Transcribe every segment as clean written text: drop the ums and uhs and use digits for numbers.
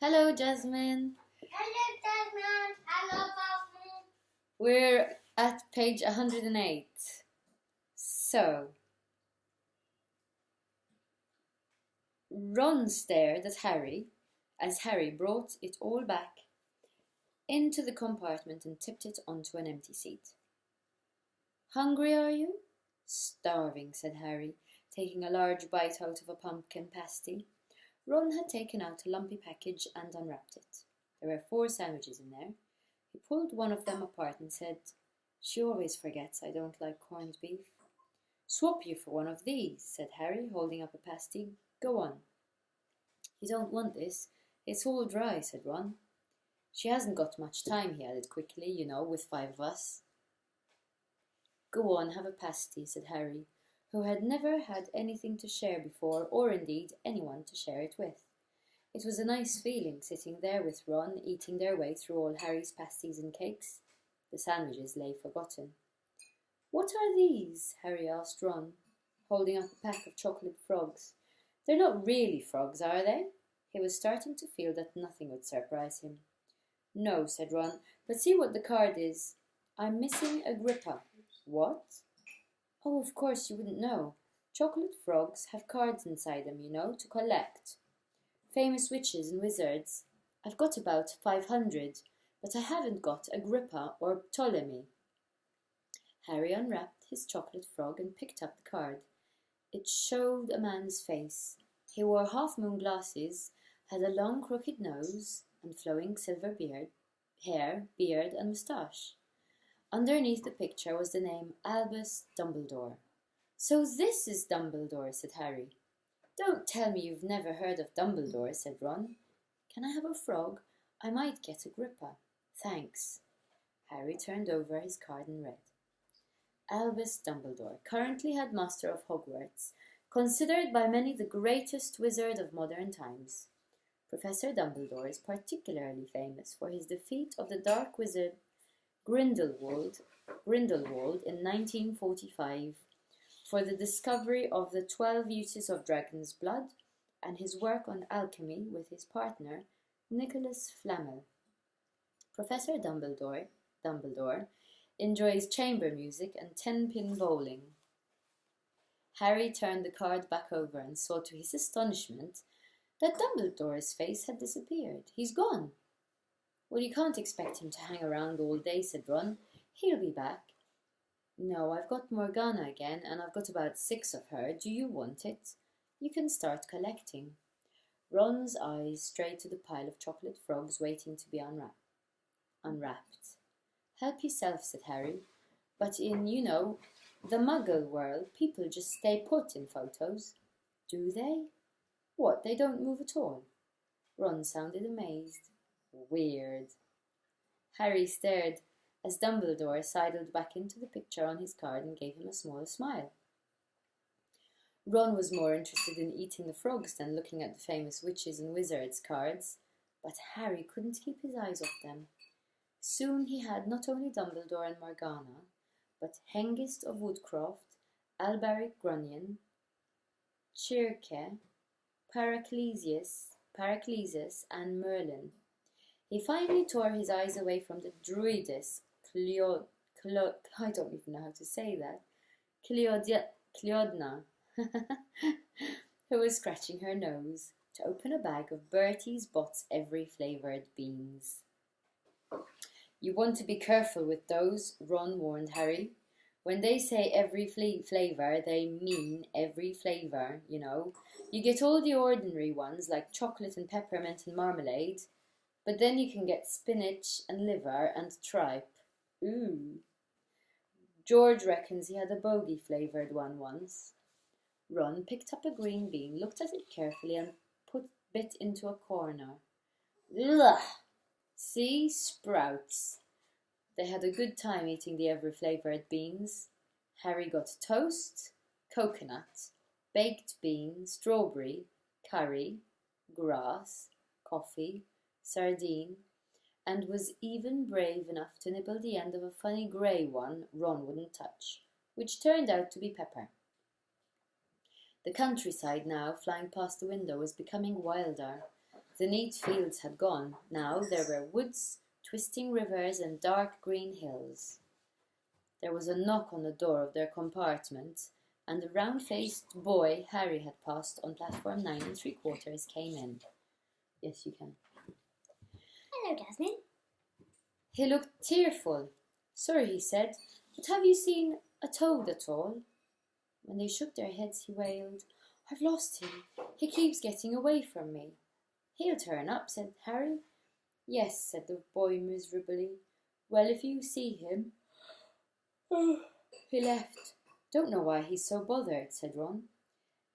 Hello, Jasmine. Hello, Jasmine. Hello, Jasmine. We're at page 108. So, Ron stared at Harry as Harry brought it all back into the compartment and tipped it onto an empty seat. Hungry, are you? Starving, said Harry, taking a large bite out of a pumpkin pasty. Ron had taken out a lumpy package and unwrapped it. There were 4 sandwiches in there. He pulled one of them apart and said, "She always forgets I don't like corned beef." "Swap you for one of these," said Harry, holding up a pasty. "Go on." "You don't want this. It's all dry," said Ron. "She hasn't got much time," he added quickly, with 5 of us. "Go on, have a pasty," said Harry, who had never had anything to share before, or indeed anyone to share it with. It was a nice feeling sitting there with Ron, eating their way through all Harry's pasties and cakes. The sandwiches lay forgotten. "What are these?" Harry asked Ron, holding up a pack of chocolate frogs. "They're not really frogs, are they?" He was starting to feel that nothing would surprise him. "No," said Ron, "but see what the card is. I'm missing Agrippa." "What?" "Oh, of course you wouldn't know. Chocolate frogs have cards inside them, to collect. Famous witches and wizards. I've got about 500, but I haven't got Agrippa or Ptolemy." Harry unwrapped his chocolate frog and picked up the card. It showed a man's face. He wore half-moon glasses, had a long crooked nose, and flowing silver hair, beard, and moustache. Underneath the picture was the name Albus Dumbledore. "So this is Dumbledore," said Harry. "Don't tell me you've never heard of Dumbledore," said Ron. "Can I have a frog? I might get Agrippa." "Thanks." Harry turned over his card and read. Albus Dumbledore, currently headmaster of Hogwarts, considered by many the greatest wizard of modern times. Professor Dumbledore is particularly famous for his defeat of the dark wizard Grindelwald in 1945, for the discovery of the 12 uses of dragon's blood, and his work on alchemy with his partner, Nicholas Flamel. Professor Dumbledore enjoys chamber music and 10-pin bowling. Harry turned the card back over and saw to his astonishment that Dumbledore's face had disappeared. "He's gone." "Well, you can't expect him to hang around all day," said Ron. "He'll be back." "No, I've got Morgana again, and I've got about 6 of her. Do you want it? You can start collecting." Ron's eyes strayed to the pile of chocolate frogs waiting to be unwrapped. "Help yourself," said Harry. "But in, the Muggle world, people just stay put in photos." "Do they? What, they don't move at all?" Ron sounded amazed. "Weird." Harry stared as Dumbledore sidled back into the picture on his card and gave him a small smile. Ron was more interested in eating the frogs than looking at the famous witches and wizards cards, but Harry couldn't keep his eyes off them. Soon he had not only Dumbledore and Morgana, but Hengist of Woodcroft, Alberic Grunion, Circe, Paraclesus, and Merlin. He finally tore his eyes away from the druidess I don't even know how to say that, Cleodna, who was scratching her nose, to open a bag of Bertie's Bott's every flavoured beans. "You want to be careful with those," Ron warned Harry. "When they say every flavour, they mean every flavour, You get all the ordinary ones, like chocolate and peppermint and marmalade, but then you can get spinach and liver and tripe. Ooh. George reckons he had a bogey-flavoured one once." Ron picked up a green bean, looked at it carefully, and bit into a corner. "Ugh! See? Sprouts." They had a good time eating the every-flavoured beans. Harry got toast, coconut, baked bean, strawberry, curry, grass, coffee, sardine, and was even brave enough to nibble the end of a funny grey one Ron wouldn't touch, which turned out to be pepper. The countryside now, flying past the window, was becoming wilder. The neat fields had gone. Now there were woods, twisting rivers, and dark green hills. There was a knock on the door of their compartment, and the round-faced boy Harry had passed on platform 9 3/4 came in. Yes, you can. Hello, Jasmine. He looked tearful. Sorry, he said, but have you seen a toad at all? When they shook their heads, he wailed, I've lost him. He keeps getting away from me. He'll turn up, said Harry. Yes, said the boy miserably. Well, if you see him... He left. Don't know why he's so bothered, said Ron.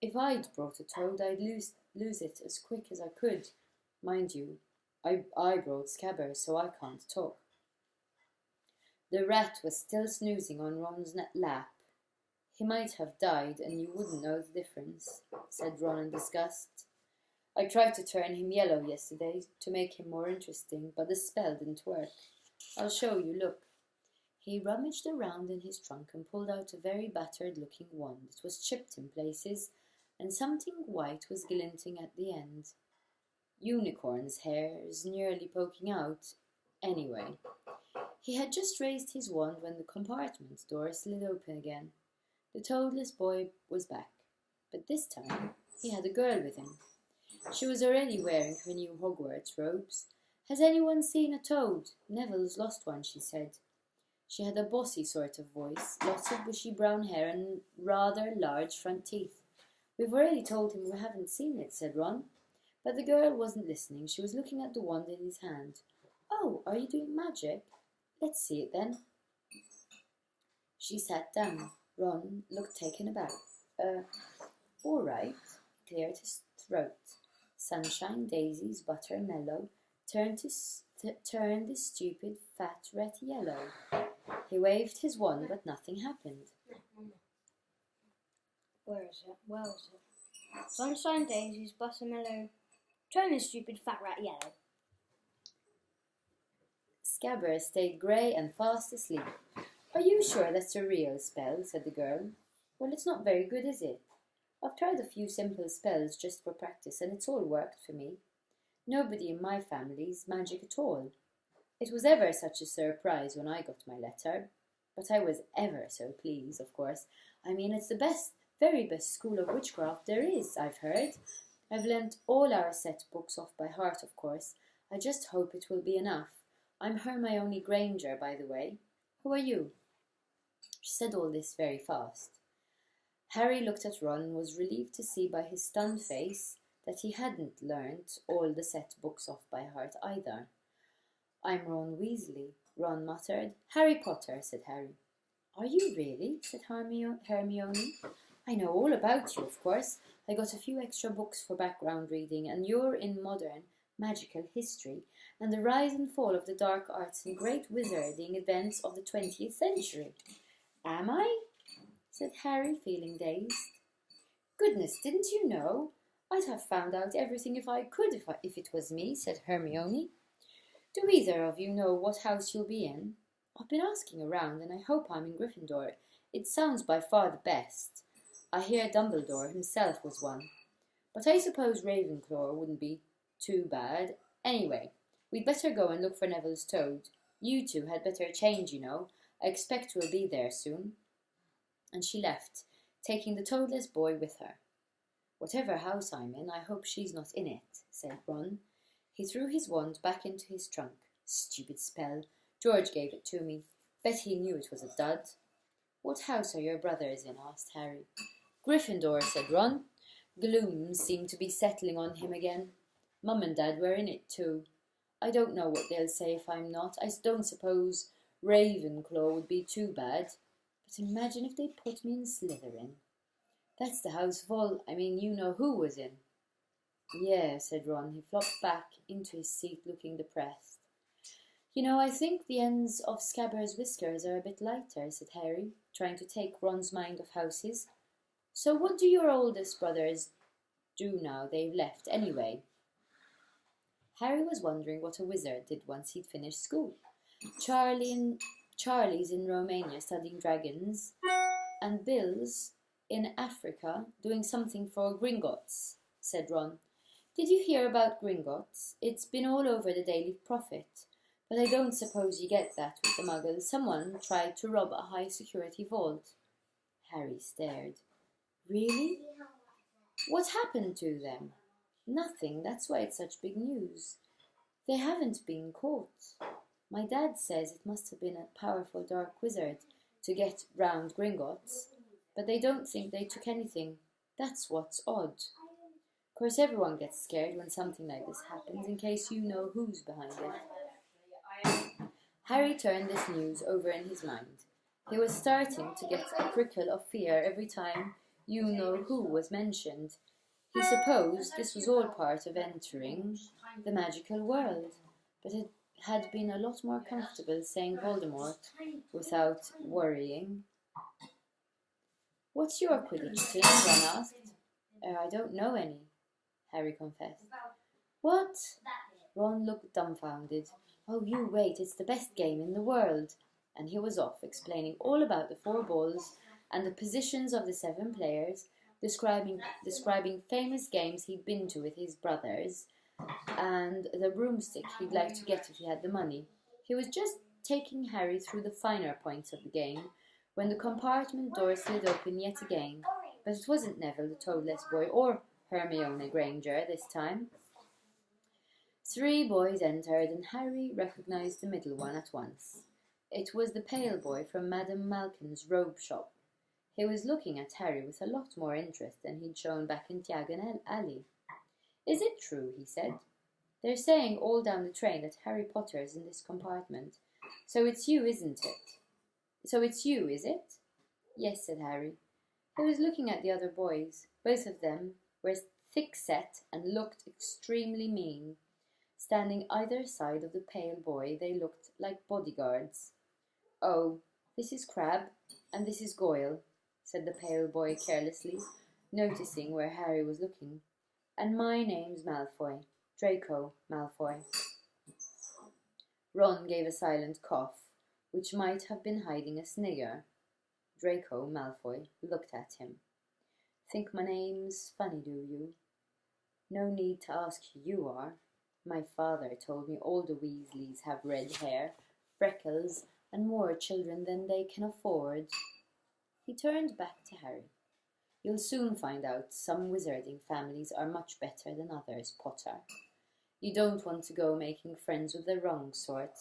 If I'd brought a toad, I'd lose it as quick as I could. Mind you, I brought Scabbers, so I can't talk. The rat was still snoozing on Ron's lap. He might have died, and you wouldn't know the difference, said Ron in disgust. I tried to turn him yellow yesterday to make him more interesting, but the spell didn't work. I'll show you, look. He rummaged around in his trunk and pulled out a very battered-looking wand. It was chipped in places, and something white was glinting at the end. Unicorn's hairs nearly poking out. Anyway, he had just raised his wand when the compartment door slid open again. The toadless boy was back, but this time he had a girl with him. She was already wearing her new Hogwarts robes. Has anyone seen a toad? Neville's lost one, she said. She had a bossy sort of voice, lots of bushy brown hair and rather large front teeth. We've already told him we haven't seen it, said Ron. But the girl wasn't listening. She was looking at the wand in his hand. Oh, are you doing magic? Let's see it then. She sat down. Ron looked taken aback. All right, he cleared his throat. Sunshine, daisies, butter, mellow, turn the stupid fat rat yellow. He waved his wand, but nothing happened. Where is it? Sunshine, daisies, buttermellow, turn the stupid fat rat yellow. Scabbers stayed grey and fast asleep. Are you sure that's a real spell? Said the girl. Well, it's not very good, is it? I've tried a few simple spells just for practice, and it's all worked for me. Nobody in my family's magic at all. It was ever such a surprise when I got my letter, but I was ever so pleased, of course. I mean, it's the very best school of witchcraft there is, I've heard. I've learnt all our set books off by heart, of course. I just hope it will be enough. I'm Hermione Granger, by the way. Who are you? She said all this very fast. Harry looked at Ron and was relieved to see by his stunned face that he hadn't learnt all the set books off by heart either. I'm Ron Weasley, Ron muttered. Harry Potter, said Harry. Are you really? Said Hermione. I know all about you, of course. I got a few extra books for background reading, and you're in modern magical history and the rise and fall of the dark arts and great wizarding events of the 20th century. Am I? Said Harry, feeling dazed. Goodness, didn't you know? I'd have found out everything if I could, if it was me, said Hermione. Do either of you know what house you'll be in? I've been asking around, and I hope I'm in Gryffindor. It sounds by far the best. I hear Dumbledore himself was one. But I suppose Ravenclaw wouldn't be too bad. Anyway, we'd better go and look for Neville's toad. You two had better change, you know. I expect we'll be there soon. And she left, taking the toadless boy with her. Whatever house I'm in, I hope she's not in it, said Ron. He threw his wand back into his trunk. Stupid spell. George gave it to me. Bet he knew it was a dud. What house are your brothers in? Asked Harry. Gryffindor, said Ron. Gloom seemed to be settling on him again. Mum and Dad were in it too. I don't know what they'll say if I'm not. I don't suppose Ravenclaw would be too bad. But imagine if they put me in Slytherin. That's the house you know who was in. Yeah, said Ron. He flopped back into his seat looking depressed. You know, I think the ends of Scabbers' whiskers are a bit lighter, said Harry, trying to take Ron's mind off houses. So what do your oldest brothers do now they've left, anyway? Harry was wondering what a wizard did once he'd finished school. Charlie's in Romania studying dragons, and Bill's in Africa doing something for Gringotts, said Ron. Did you hear about Gringotts? It's been all over the Daily Prophet. But I don't suppose you get that with the Muggles. Someone tried to rob a high-security vault. Harry stared. Really? What happened to them? Nothing. That's why it's such big news. They haven't been caught. My dad says it must have been a powerful dark wizard to get round Gringotts, but they don't think they took anything. That's what's odd. Of course, everyone gets scared when something like this happens, in case you know who's behind it. Harry turned this news over in his mind. He was starting to get a prickle of fear every time you know who was mentioned. He supposed this was all part of entering the magical world, but it had been a lot more comfortable saying Voldemort without worrying. What's your Quidditch team? Ron asked. I don't know any, Harry confessed. What? Ron looked dumbfounded. Oh, you wait, it's the best game in the world. And he was off, explaining all about the 4 balls and the positions of the 7 players, describing famous games he'd been to with his brothers, and the broomstick he'd like to get if he had the money. He was just taking Harry through the finer points of the game when the compartment door slid open yet again. But it wasn't Neville the Toadless Boy or Hermione Granger this time. 3 boys entered, and Harry recognised the middle one at once. It was the pale boy from Madame Malkin's robe shop. He was looking at Harry with a lot more interest than he'd shown back in Diagon Alley. Is it true? He said. They're saying all down the train that Harry Potter's in this compartment. So it's you, isn't it? So it's you, is it? Yes, said Harry. He was looking at the other boys. Both of them were thick-set and looked extremely mean. Standing either side of the pale boy, they looked like bodyguards. Oh, this is Crabbe, and this is Goyle, said the pale boy carelessly, noticing where Harry was looking. And my name's Malfoy, Draco Malfoy. Ron gave a silent cough, which might have been hiding a snigger. Draco Malfoy looked at him. Think my name's funny, do you? No need to ask who you are. My father told me all the Weasleys have red hair, freckles, and more children than they can afford. He turned back to Harry. You'll soon find out some wizarding families are much better than others, Potter. You don't want to go making friends with the wrong sort.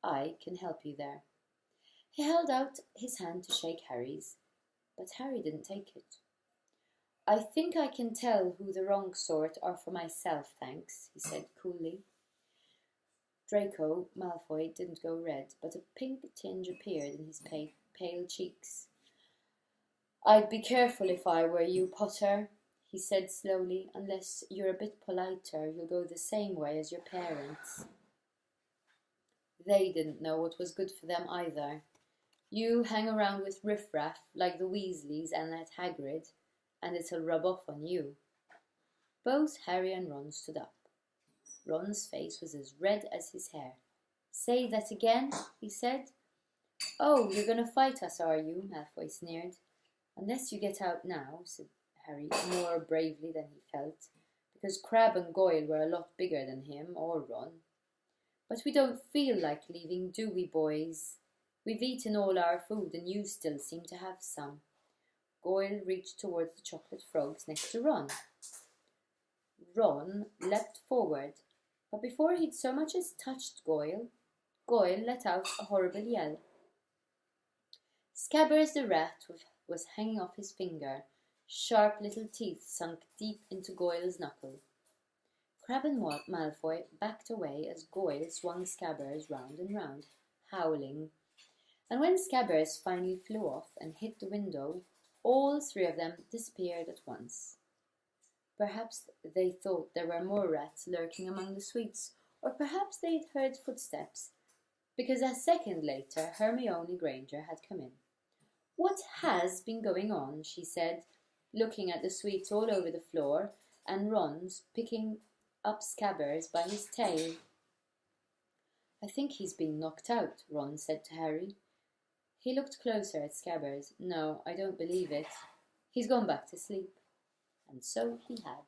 I can help you there. He held out his hand to shake Harry's, but Harry didn't take it. I think I can tell who the wrong sort are for myself, thanks, he said coolly. Draco Malfoy didn't go red, but a pink tinge appeared in his pale cheeks. I'd be careful if I were you, Potter, he said slowly. Unless you're a bit politer, you'll go the same way as your parents. They didn't know what was good for them either. You hang around with riffraff like the Weasleys and that Hagrid, and it'll rub off on you. Both Harry and Ron stood up. Ron's face was as red as his hair. Say that again, he said. Oh, you're going to fight us, are you? Malfoy sneered. Unless you get out now, said Harry, more bravely than he felt, because Crabbe and Goyle were a lot bigger than him or Ron. But we don't feel like leaving, do we, boys? We've eaten all our food, and you still seem to have some. Goyle reached towards the chocolate frogs next to Ron. Ron leapt forward, but before he'd so much as touched Goyle, Goyle let out a horrible yell. Scabbers the rat was hanging off his finger, sharp little teeth sunk deep into Goyle's knuckle. Crabbe and Malfoy backed away as Goyle swung Scabbers round and round, howling. And when Scabbers finally flew off and hit the window, all 3 of them disappeared at once. Perhaps they thought there were more rats lurking among the sweets, or perhaps they'd heard footsteps, because a second later Hermione Granger had come in. What has been going on? She said, looking at the sweets all over the floor, and Ron's picking up Scabbers by his tail. I think he's been knocked out, Ron said to Harry. He looked closer at Scabbers. No, I don't believe it. He's gone back to sleep. And so he had.